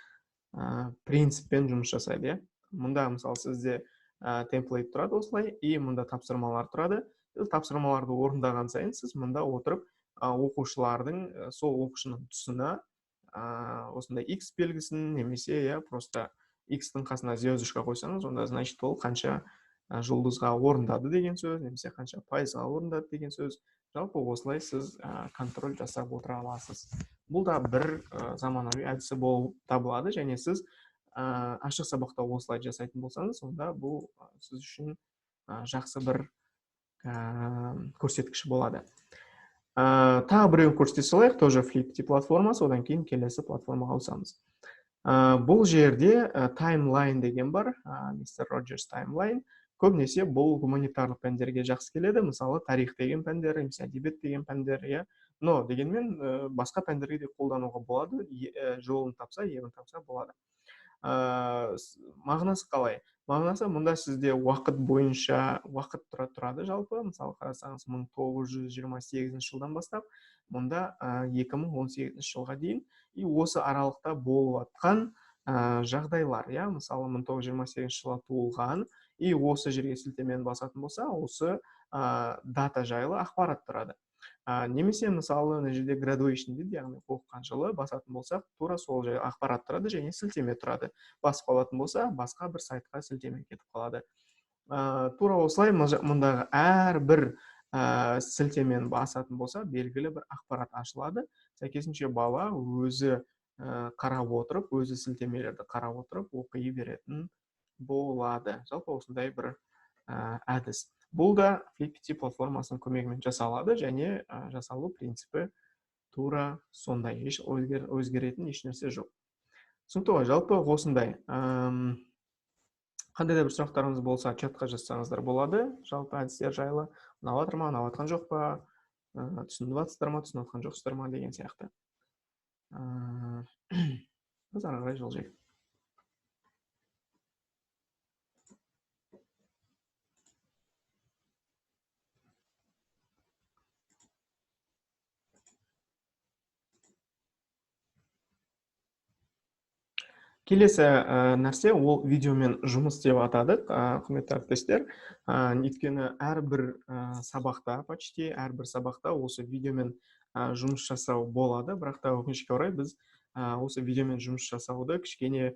принциппен жұмыс жасайды. Мұнда мысалы сізде темплейт тұрады осылай, и мұнда тапсырмалар тұрады. Тапсырмаларды орындаған сайын сіз мұнда отырып оқушылардың, сол оқушының тұсына осындай X белгісін, немесе просто X-тің қасына звездочка қойсаңыз, онда значит ол қанша жұлдызға орындады деген сөз, немесе қанша пайызға орындады деген сөз. Жалпы осылай сіз контроль жасап отыра аласыз. Бұл да бір заманауи әдісі болып табылады, және сіз ашық сабақта осылай жасайтын болсаңыз, онда бұл сіз үшін жақсы бір көрсеткіш болады. Тағы біреуін көрсете салайық, тоже Flipti платформасы, одан кейін келесі платформаға ауысамыз. Бұл жерде таймлайн деген бар, Mr. Rogers таймлайн. Көбінесе бұл гуманитарлық пәндерге жақсы келеді, мысалы тарих деген пәндер, немесе әдебиет деген пәндер, но дегенмен басқа пәндерге де қолдануға болады, жолын тапса, емін тапса болады. Мағынасы қалай? Мағынасы мұнда сізде уақыт бойынша уақыт тұрады жалпы. Мысалы қарасаңыз 1928 жылдан бастап мұнда 2018 жылға дейін и осы аралықта болып жатқан жағдайлар, мысалы 1928 жылы туылған и осы жерге сілтемені басатын болса, осы дата жайлы ақпарат тұрады. Немесе мысалы мына жерде graduation дейді, яғни оқыған жылы басатын болсақ, тура сол жайлы ақпарат тұрады және сілтеме тұрады. Басып қалатын болса, басқа бір сайтқа сілтеме кетіп қалады. Тура осылай мұндағы әрбір сілтемені басатын болса, белгілі бір ақпарат ашылады. Сәйкесінше бала өзі қарап отырып, өзі сілтемелерді қарап отырып, оқи беретін болады. Жалпы осындай бір әдіс. Бұл да Flippity платформасының көмегімен жасалады және жасалу принципі тура сондай. Еш өзгеретін ешнәрсе жоқ. Түсінікті ғой, жалпы осындай. Қандай да бір сұрақтарыңыз болса, чатқа жазсаңыздар болады. Жалпы әдістер жайлы ұнап жатыр ма, ұнап жатқан жоқ па, түсініп жатсыздар ма, түсініп жатқан жоқсыздар ма деген сияқты. Біз ары қарай жылжайық. Келесі нәрсе ол видеомен жұмыс деп атадық, құрметті әріптестер. Өйткені әрбір сабақта, почти әрбір сабақта осы видеомен жұмыс жасау болады, бірақ та өкінішке орай біз осы видеомен жұмыс жасауды кішкене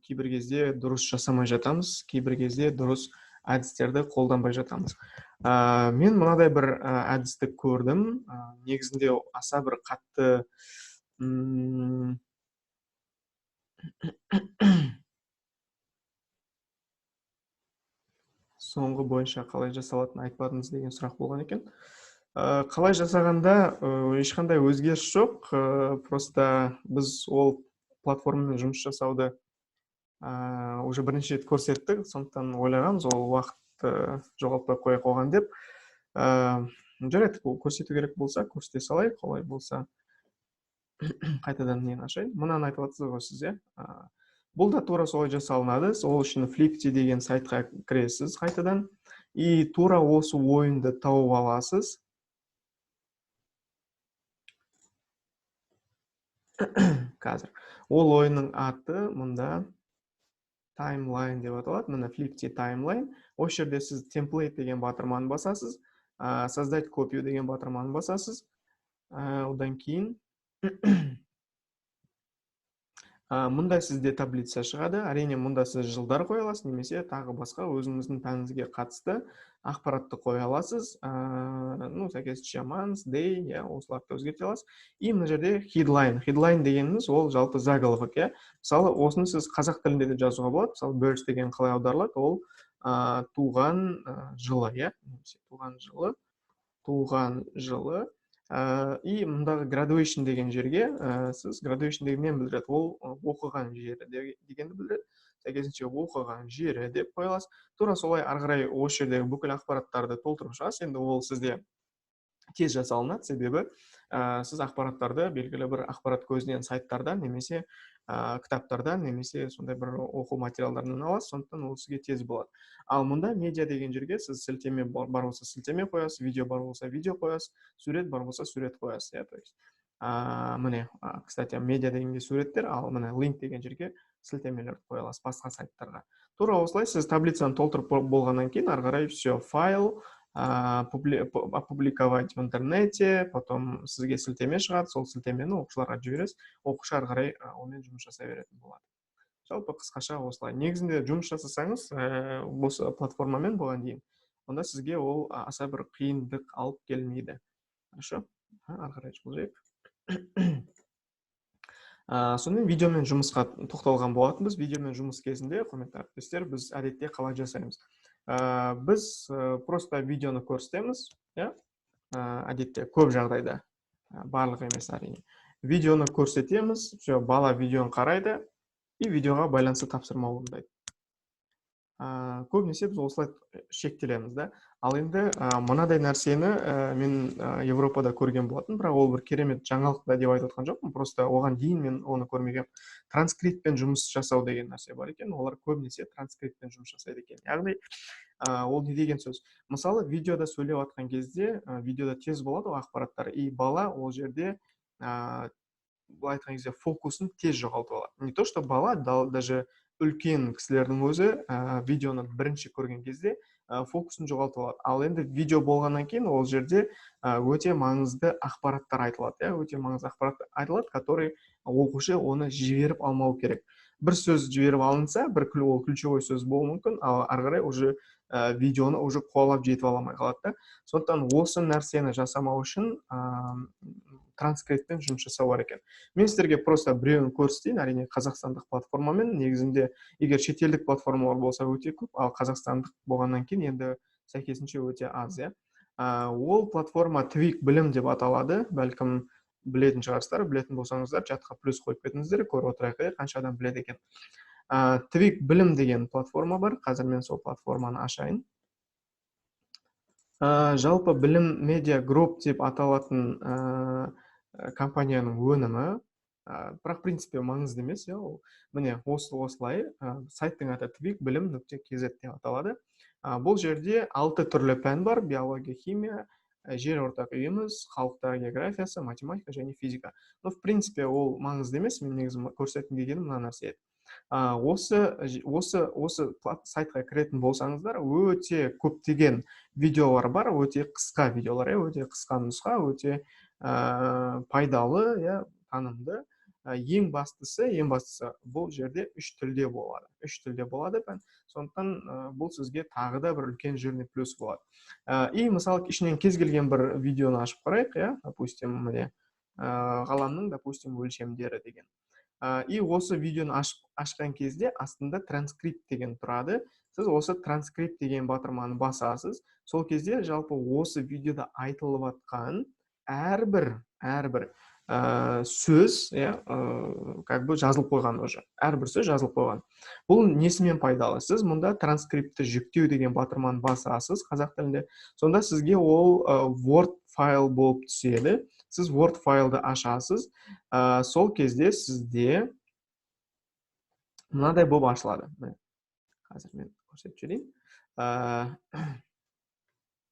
кейбір кезде дұрыс жасамай жатамыз, кейбір кезде дұрыс әдістерді қолданбай жатамыз. Мен мынадай бір әдісті көрдім. Негізінде аса бір қатты соңғы бойынша қалай жасалатынын айтпадыңыз деген сұрақ болған екен. Қалай жасағанда ешқандай өзгеріс жоқ, просто біз ол платформамен жұмыс жасауды уже бірінші рет көрсеттік, сондықтан ойлағанбыз ол уақыт жоғалтпай қоя қойған деп. Жарайды, көрсету керек болса, көрсете салайық, олай болса қайтадан нені ашайын. Мұнаны айтып жатсыз ғой сіз, бұл да тура солай жасалынады. Ол үшін Flippity деген сайтқа кіресіз қайтадан. И тура осы ойынды тауып аласыз. Қазір. Ол ойынның аты мұнда Timeline деп аталады. Мұнда Flippity Timeline. Осы жерде сіз Template деген батырманы басасыз. Создать копию деген батырманы басасыз. Одан кейін мұнда сізде таблица шығады. Әрине мұнда сіз жылдар қоя аласыз, немесе тағы басқа өзіңіздің пәніңізге қатысты ақпаратты қоя аласыз. Сәйкесінше month, day, осыларды өзгерте аласыз. И мына жерде headline. Headline дегеніміз ол жалпы заголовок, Мысалы, осыны сіз қазақ тілінде де жазуға болады. Мысалы, birth деген қалай аударылады, ол туған жылы, туған жылы. И мұндағы graduation деген жерге сіз graduation дегеннен білдіреді, ол оқыған жері дегенді білдіреді. Сәйкесінше оқыған жері деп қоя аласыз. Тура солай ары қарай осы жердегі бүкіл ақпараттарды толтырып шығасыз. Енді ол сізде тез жасалынады, себебі сіз ақпараттарды белгілі бір ақпарат көзінен сайттардан немесе кітаптардан немесе сондай бір оқу материалдарынан аласыз, сондықтан ол сізге тез болады. Ал мұнда медиа деген жерге сіз сілтеме бар болса сілтеме қоясыз, видео бар болса видео қоясыз, сурет бар болса сурет қоясыз. Міне, кстати, медиа дегенде суреттер, ал міне линк деген жерге сілтемелерді қоя аласыз басқа сайттарға. Тура осылай сіз таблицаны толтырып болғаннан кейін ары қарай все, файл опубликовать в интернете, потом сізге сілтеме шығады, сол сілтемені оқушыларға жібересіз, оқушы ары қарай онымен жұмыс жасай беретін болады. Жалпы қысқаша осылай. Негізінде жұмыс жасасаңыз, осы платформамен болған дейін, онда сізге ол аса бір қиындық алып келмейді. Хорошо? Ары қарай жылжайық. Сонымен видеомен жұмысқа тоқталған болатынбыз. Видеомен жұмыс кезінде, құрметті әріптестер, біз әдетте қалай жасаймыз? Біз просто видеоны көрсетеміз, әдетте көп жағдайда, барлық емес әрине. Видеоны көрсетеміз, бала видеоны қарайды и видеоға байланысты тапсырма орындайды. Көбінесе біз осылай шектелеміз, Ал енді мынадай нәрсені мен Европада көрген болатын, бірақ ол бір керемет жаңалық та деп айтып отқан жоқпын, просто оған дейін мен оны көрмегенмін. Транскриптпен жұмыс жасау деген нәрсе бар екен, олар көбінесе транскриптпен жұмыс жасайды екен. Яғни Ол не деген сөз? Мысалы, видеода сөйлеп жатқан кезде, видеода тез болады ғой ақпараттар, и бала ол жерде былай айтқан кезде фокусын тез жоғалтып алады. Не то, что бала, даже үлкен кісілердің өзі видеоны бірінші көрген кезде фокусын жоғалтып алады. Ал енді видео болғаннан кейін ол жерде өте маңызды ақпараттар айтылады. Өте маңызды ақпараттар айтылады, который оқушы оны жіберіп алмау керек. Бір сөз жіберіп алынса, ол ключевой сөз болуы мүмкін, ал ары қарай уже видеоны уже қуалап жетіп ала алмай қалады да. Сондықтан осы нәрсені жасамау үшін транскриптпен жұмыс жасау бар екен. Мен сіздерге просто біреуін көрсетейін, әрине қазақстандық платформамен, негізінде егер шетелдік платформалар болса өте көп, ал қазақстандық болғаннан кейін енді сәйкесінше өте аз. Ол платформа Твик білім деп аталады, бәлкім білетін шығарсыздар, білетін болсаңыздар чатқа плюс қойып кетіңіздер, көріп отырайық қанша адам біледі екен. Твик білім деген платформа бар, қазір мен сол платформаны ашайын. Жалпы білім медиа групп деп аталатын компанияның өнімі, бірақ принципе маңызды емес, ол міне осылай, сайттың аты tvik-bilim.kz деп аталады. Бұл жерде 6 түрлі пән бар: биология, химия, жер ортақ үйіміз, халықтар географиясы, математика және физика. В принципе ол маңызды емес, мен негізі көрсеткім келгені мына нәрсе еді. Осы сайтқа кіретін болсаңыздар, өте көптеген видеолар бар, өте қысқа видеолар, өте қысқа нұсқа, өте пайдалы, танымды. Ең бастысы бұл жерде 3 тілде болады. 3 тілде болады пән. Сондықтан бұл сізге тағы да бір үлкен жирный плюс болады. И мысалы ішінен кез келген бір видеоны ашып қарайық, допустим, міне ғаламның, допустим, өлшемдері деген. И осы видеоны ашқан кезде астында транскрипт деген тұрады. Сіз осы транскрипт деген батырманы басасыз. Сол кезде жалпы осы видеода айтылып жатқан әрбір сөз как бы жазылып қойған уже. Әрбір сөз жазылып қойған. Бұл несімен пайдалы? Сіз мұнда транскриптті жүктеу деген батырманы басасыз қазақ тілінде. Сонда сізге ол Word файл болып түседі. Сіз Word файлды ашасыз. Сол кезде сізде мынадай болып ашылады. Қазір мен көрсетіп жіберейін.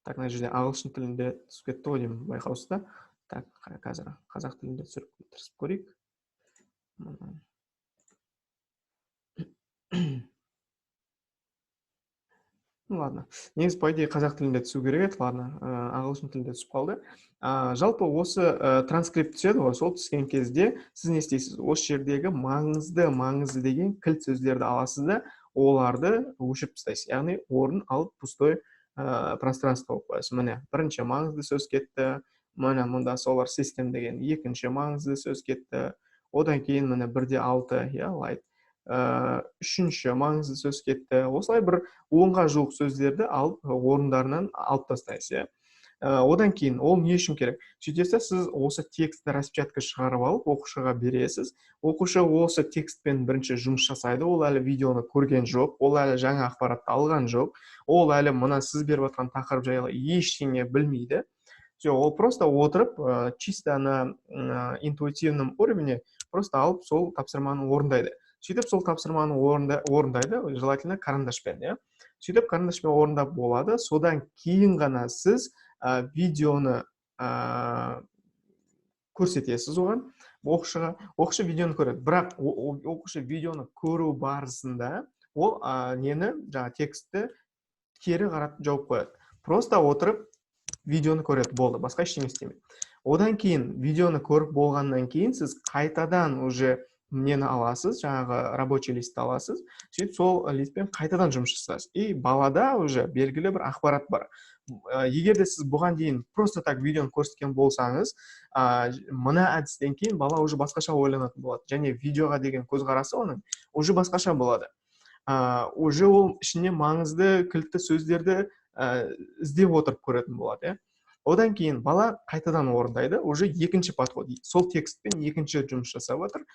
Так, мына жерде ағылшын тілінде түсіп кетті ғой деймін, байқаусызда. Так, қазір қазақ тілінде түсіріп тырысып көрейік. Ладно, негізі по идее қазақ тілінде түсу керек еді, ладно, ағылшын тілінде түсіп қалды. Жалпы осы транскрипт түседі ғой, сол түскен кезде сіз не істейсіз? Осы жердегі маңызды деген кілт сөздерді аласыз да, оларды өшіріп тастайсыз. Яғни орын алып пустой пространство болып қоясыз. Міне, бірінші маңызды сөз кетті, міне мұнда solar system деген екінші маңызды сөз кетті. Одан кейін міне 1-6, light. Үшінші маңызды сөз кетті. Осылай бір 10-ға жуық сөздерді алып орындарынан алып тастайсыз. Одан кейін ол не үшін керек? Сөйтесіз, сіз осы текстті распечатка шығарып алып оқушыға бересіз. Оқушы осы текстпен бірінші жұмыс жасайды. Ол әлі видеоны көрген жоқ, ол әлі жаңа ақпаратты алған жоқ, ол әлі мына сіз беріп жатқан тақырып жайлы ештеңе білмейді. Ол просто отырып, чисто на интуитивном уровне просто алып сол тапсырманы орындайды. Сөйтіп сол тапсырманы орындайды, желательно карандашпен. Сөйтіп карандашпен орындап болады. Содан кейін ғана сіз видеоны көрсетесіз оған, оқушыға. Оқушы видеоны көреді. Бірақ оқушы видеоны көру барысында ол текстті кері қаратып жауып қояды. Просто отырып видеоны көреді, болды, басқа ештеңе істемейді. Одан кейін видеоны көріп болғаннан кейін сіз қайтадан уже нені аласыз, жаңағы рабочий листті аласыз, сөйтіп сол листпен қайтадан жұмыс жасайсыз. И балада уже белгілі бір ақпарат бар. Егер де сіз бұған дейін просто так видеоны көрсеткен болсаңыз, мына әдістен кейін бала уже басқаша ойланатын болады. Және видеоға деген көзқарасы оның уже басқаша болады. Уже ол ішіне маңызды кілтті сөздерді іздеп отырып көретін болады. Одан кейін бала қайтадан орындайды, уже екінші подход, сол текстпен екінші жұмыс жасап отыр.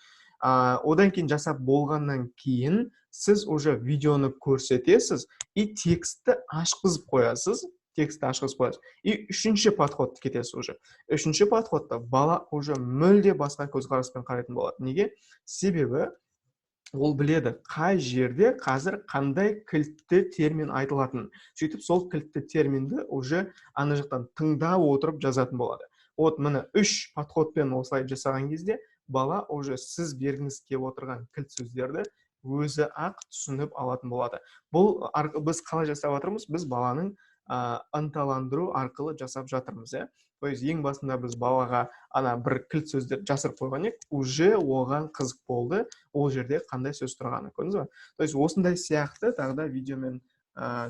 Одан кейін жасап болғаннан кейін сіз уже видеоны көрсетесіз и текстті ашқызып қоясыз. И үшінші подходты кетесіз уже. Үшінші подходта бала уже мүлде басқа көзқараспен қарайтын болады. Неге? Себебі ол біледі қай жерде қазір қандай кілтті термин айтылатынын. Сөйтіп сол кілтті терминді уже ана жақтан тыңдап отырып жазатын болады. Вот міне 3 подходпен осылай жасаған кезде бала уже сіз бергіңіз келіп отырған кілт сөздерді өзі ақ түсініп алатын болады. Бұл біз қалай жасап жатырмыз? Біз баланың ынталандыру арқылы жасап жатырмыз, иә. То есть ең басында біз балаға ана бір кілт сөздер жасырып қойған едік, уже оған қызық болды ол жерде қандай сөз тұрғаны, көрдіңіз ба? То есть осындай сияқты тағы да видеомен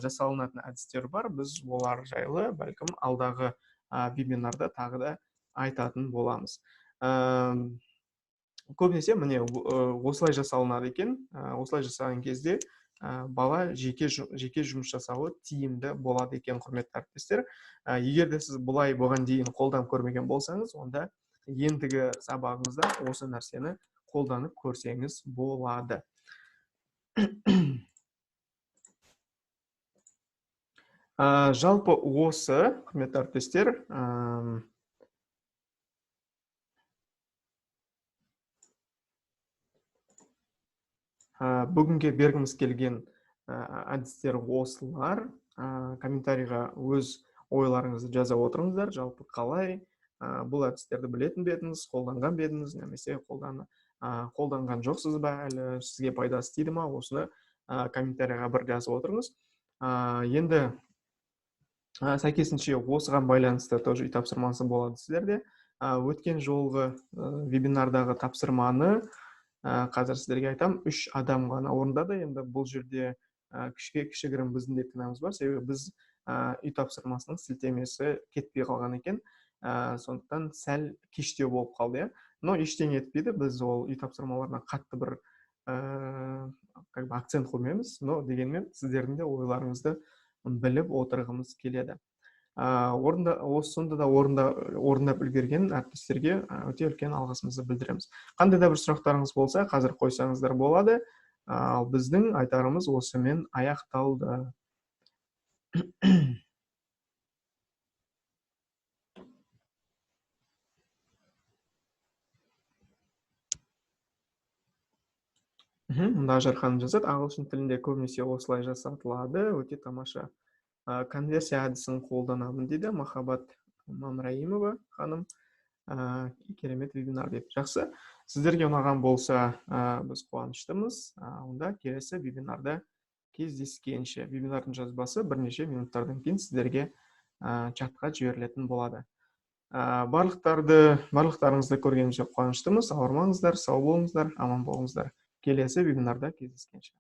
жасалынатын әдістер бар. Біз олар жайлы бәлкім алдағы вебинарда тағы да айтатын боламыз. Көбінесе міне осылай жасалынады екен. Осылай жасаған кезде бала жеке жұмыс жасауы тиімді болады екен, құрметті әріптестер. Егер де сіз бұлай бұған дейін қолданып көрмеген болсаңыз, онда ендігі сабағыңызда осы нәрсені қолданып көрсеңіз болады. Жалпы осы, құрметті әріптестер, бүгінге бергіміз келген әдістер осылар. Комментарийға өз ойларыңызды жаза отырыңыздар. Жалпы қалай бұл әдістерді білетін бедіңіз, қолданған бедіңіз, немесе қолданған жоқсыз ба, әлі сізге пайдасы тиді ма, осыны комментарийға бір жазып отырыңыз. Енді сәйкесінше осыған байланысты тоже үй тапсырмасы болады сіздерде. Өткен жолғы вебинардағы тапсырманы қазір сіздерге айтам, 3 адам ғана орындады. Енді бұл жерде кішігірім біздің де кінәміз бар, себебі біз үй тапсырмасының сілтемесі кетпей қалған екен. Сондықтан сәл кештеу болып қалды. Но ештеңе етпейді, біз ол үй тапсырмаларына қатты бір акцент қоймаймыз, но дегенмен сіздердің де ойларыңызды біліп отырғымыз келеді. Сонда да орындап үлгерген әріптестерге өте үлкен алғысымызды білдіреміз. Қандай да бір сұрақтарыңыз болса, қазір қойсаңыздар болады. Ал біздің айтарымыз осымен аяқталды. Мұнда Жархан жазады, ағылшын тілінде көбінесе осылай жасатылады, өте тамаша. Конверсия әдісін қолданамын дейді Махаббат Мамраимова ханым. Керемет вебинар деп. Жақсы. Сіздерге ұнаған болса, біз қуаныштымыз. Онда келесі вебинарда кездескенше. Вебинардың жазбасы бірнеше минуттардан кейін сіздерге чатқа жіберілетін болады. Барлықтарыңызды көргенше қуаныштымыз. Ауырмаңыздар, сау болыңыздар, аман болыңыздар. Келесі вебинарда кездескенше.